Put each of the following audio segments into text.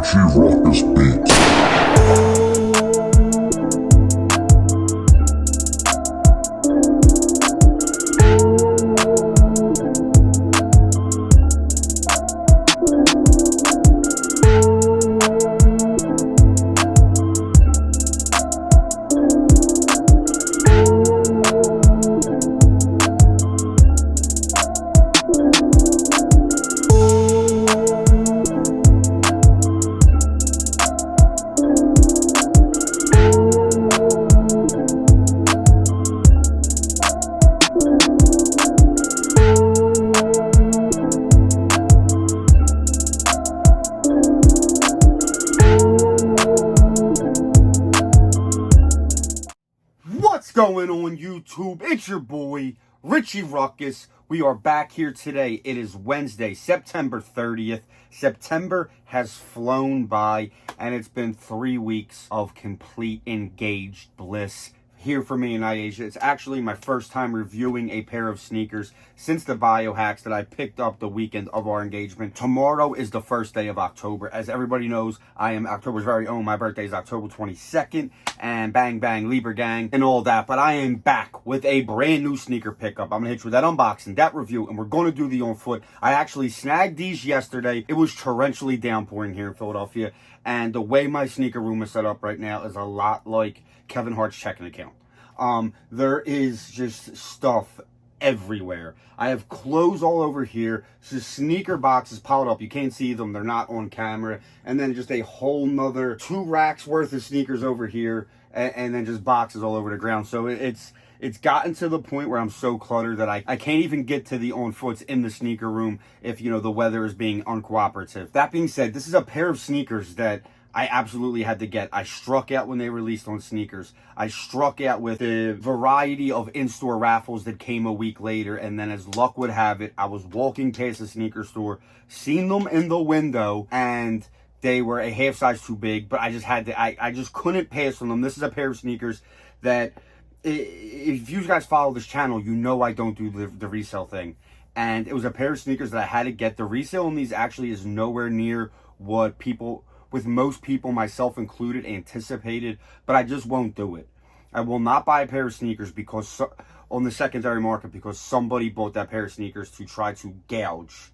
Richie Ruckus Beats. What's going on YouTube? It's your boy, Richie Ruckus. We are back here today. It is Wednesday, September 30th. September has flown by, and it's been 3 weeks of complete engaged bliss here for me in Asia. It's actually my first time reviewing a pair of sneakers since the biohacks that I picked up the weekend of our engagement. Tomorrow is the first day of October. As everybody knows, I am October's very own. My birthday is October 22nd, and bang bang Libra gang and all that. But I am back with a brand new sneaker pickup. I'm gonna hit you with that unboxing, that review, and we're gonna do the on foot. I actually snagged these yesterday. It was torrentially downpouring here in Philadelphia, and the way my sneaker room is set up right now is a lot like Kevin Hart's checking account. There is just stuff everywhere. I have clothes all over here. So sneaker boxes piled up. You can't see them. They're not on camera. And then just a whole nother 2 racks worth of sneakers over here. And then just boxes all over the ground. So it's gotten to the point where I'm so cluttered that I can't even get to the on foots in the sneaker room if, you know, the weather is being uncooperative. That being said, this is a pair of sneakers that I absolutely had to get. I struck out when they released on sneakers. I struck out with the variety of in-store raffles that came a week later. And then as luck would have it, I was walking past the sneaker store, seen them in the window, and they were a half size too big, but I just had to, I just couldn't pass on them. This is a pair of sneakers that, if you guys follow this channel, you know I don't do the resale thing. And it was a pair of sneakers that I had to get. The resale on these actually is nowhere near what people, with most people, myself included, anticipated, but I just won't do it. I will not buy a pair of sneakers because on the secondary market because somebody bought that pair of sneakers to try to gouge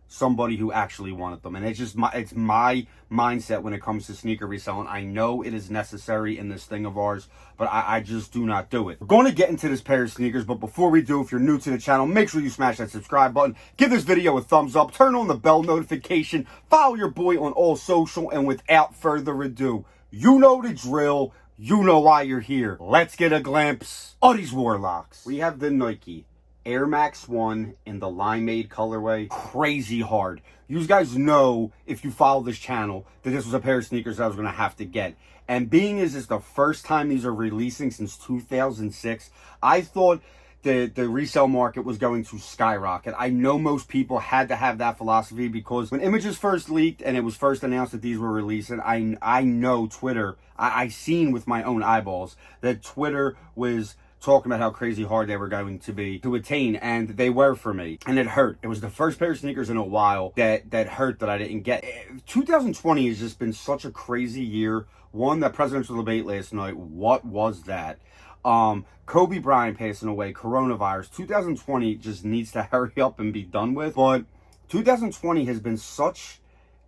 somebody who actually wanted them. And it's my mindset when it comes to sneaker reselling. I know it is necessary in this thing of ours, but I just do not do it. We're going to get into this pair of sneakers, but before we do, if you're new to the channel, make sure you smash that subscribe button, give this video a thumbs up, turn on the bell notification, follow your boy on all social, and without further ado, you know the drill, you know why you're here. Let's get a glimpse of these Warlocks. We have the Nike Air Max 1 in the Limeade colorway. Crazy hard. You guys know, if you follow this channel, that this was a pair of sneakers that I was going to have to get. And being as it's the first time these are releasing since 2006, I thought the resale market was going to skyrocket. I know most people had to have that philosophy because when images first leaked and it was first announced that these were releasing, I know Twitter, I seen with my own eyeballs that Twitter was talking about how crazy hard they were going to be to attain, and they were for me, and it hurt. It was the first pair of sneakers in a while that hurt that I didn't get. 2020 has just been such a crazy year. One, that presidential debate last night, what was that? Kobe Bryant passing away, coronavirus. 2020 just needs to hurry up and be done with. But 2020 has been such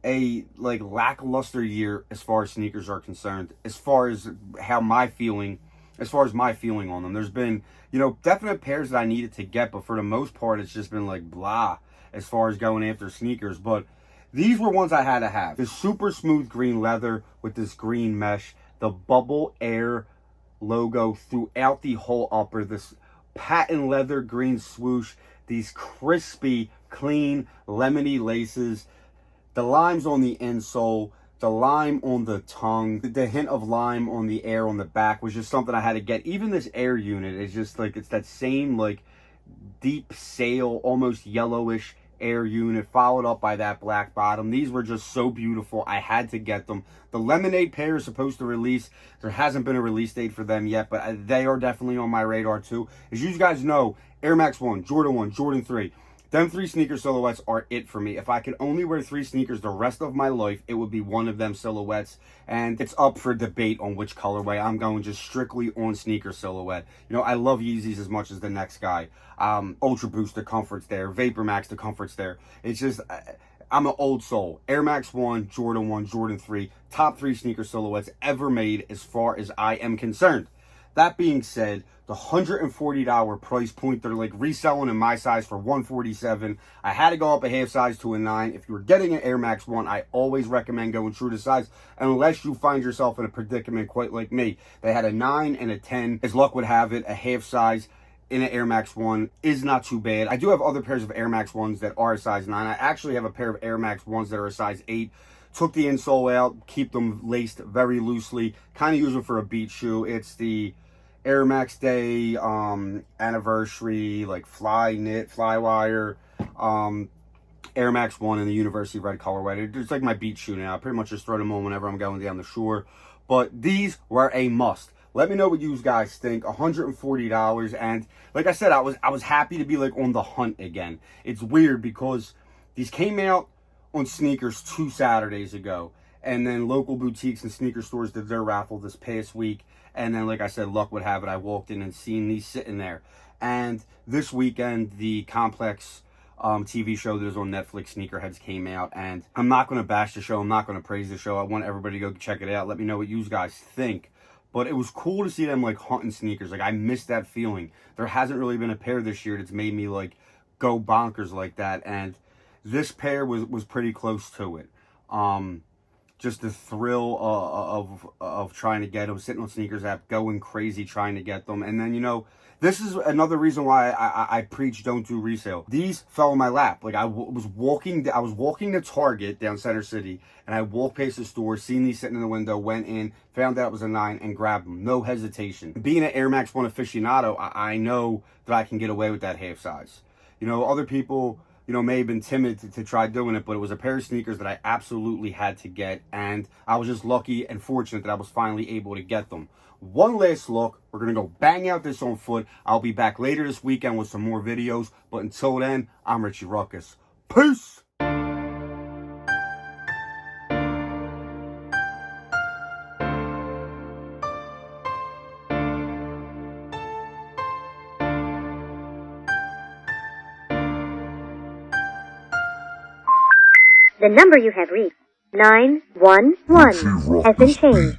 a lackluster year as far as sneakers are concerned, as far as my feeling on them. There's been, you know, definite pairs that I needed to get, but for the most part, it's just been like blah as far as going after sneakers. But these were ones I had to have. The super smooth green leather with this green mesh, the bubble air logo throughout the whole upper, this patent leather green swoosh, these crispy, clean, lemony laces, the limes on the insole, the lime on the tongue, the hint of lime on the air on the back was just something I had to get. Even this air unit is just like, it's that same like deep sail, almost yellowish air unit, followed up by that black bottom. These were just so beautiful. I had to get them. The Limeade pair is supposed to release. There hasn't been a release date for them yet, but they are definitely on my radar too. As you guys know, Air Max 1, Jordan 1, Jordan 3. Them 3 sneaker silhouettes are it for me. If I could only wear 3 sneakers the rest of my life, it would be one of them silhouettes. And it's up for debate on which colorway. I'm going just strictly on sneaker silhouette. You know, I love Yeezys as much as the next guy. Ultra Boost, the comfort's there. Vapor Max, the comfort's there. It's just, I'm an old soul. Air Max 1, Jordan 3. Top 3 sneaker silhouettes ever made as far as I am concerned. That being said, the $140 price point, they're like reselling in my size for $147. I had to go up a half size to a 9. If you were getting an Air Max 1, I always recommend going true to size unless you find yourself in a predicament quite like me. They had a 9 and a 10. As luck would have it, a half size in an Air Max 1 is not too bad. I do have other pairs of Air Max 1s that are a size 9. I actually have a pair of Air Max 1s that are a size 8. Took the insole out, keep them laced very loosely. Kind of use them for a beach shoe. It's the Air Max Day anniversary, like fly knit, fly wire, Air Max 1 in the University Red colorway. It's like my beach shoe now. I pretty much just throw them on whenever I'm going down the shore. But these were a must. Let me know what you guys think. $140, and like I said, I was happy to be like on the hunt again. It's weird because these came out on sneakers 2 Saturdays ago, and then local boutiques and sneaker stores did their raffle this past week. And then, like I said, luck would have it, I walked in and seen these sitting there. And this weekend, the Complex TV show that is on Netflix, Sneakerheads, came out. And I'm not going to bash the show. I'm not going to praise the show. I want everybody to go check it out. Let me know what you guys think. But it was cool to see them, like, hunting sneakers. Like, I missed that feeling. There hasn't really been a pair this year that's made me, like, go bonkers like that. And this pair was pretty close to it. Just the thrill of trying to get them, sitting on Sneakers app, going crazy trying to get them. And then, you know, this is another reason why I preach don't do resale. These fell in my lap. Like, I was walking to Target down Center City, and I walked past the store, seen these sitting in the window, went in, found out it was a 9, and grabbed them. No hesitation. Being an Air Max 1 aficionado, I know that I can get away with that half size. You know, other people, you know, may have been timid to try doing it, but it was a pair of sneakers that I absolutely had to get, and I was just lucky and fortunate that I was finally able to get them. One last look. We're going to go bang out this on foot. I'll be back later this weekend with some more videos, but until then, I'm Richie Ruckus. Peace! The number you have reached, 911, has been changed.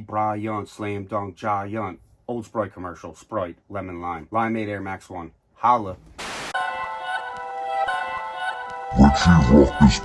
Bryant, Slam Dunk Giant, Old Sprite commercial, Sprite, Lemon Lime, Limeade Air Max 1. Holla. Richie Ruckus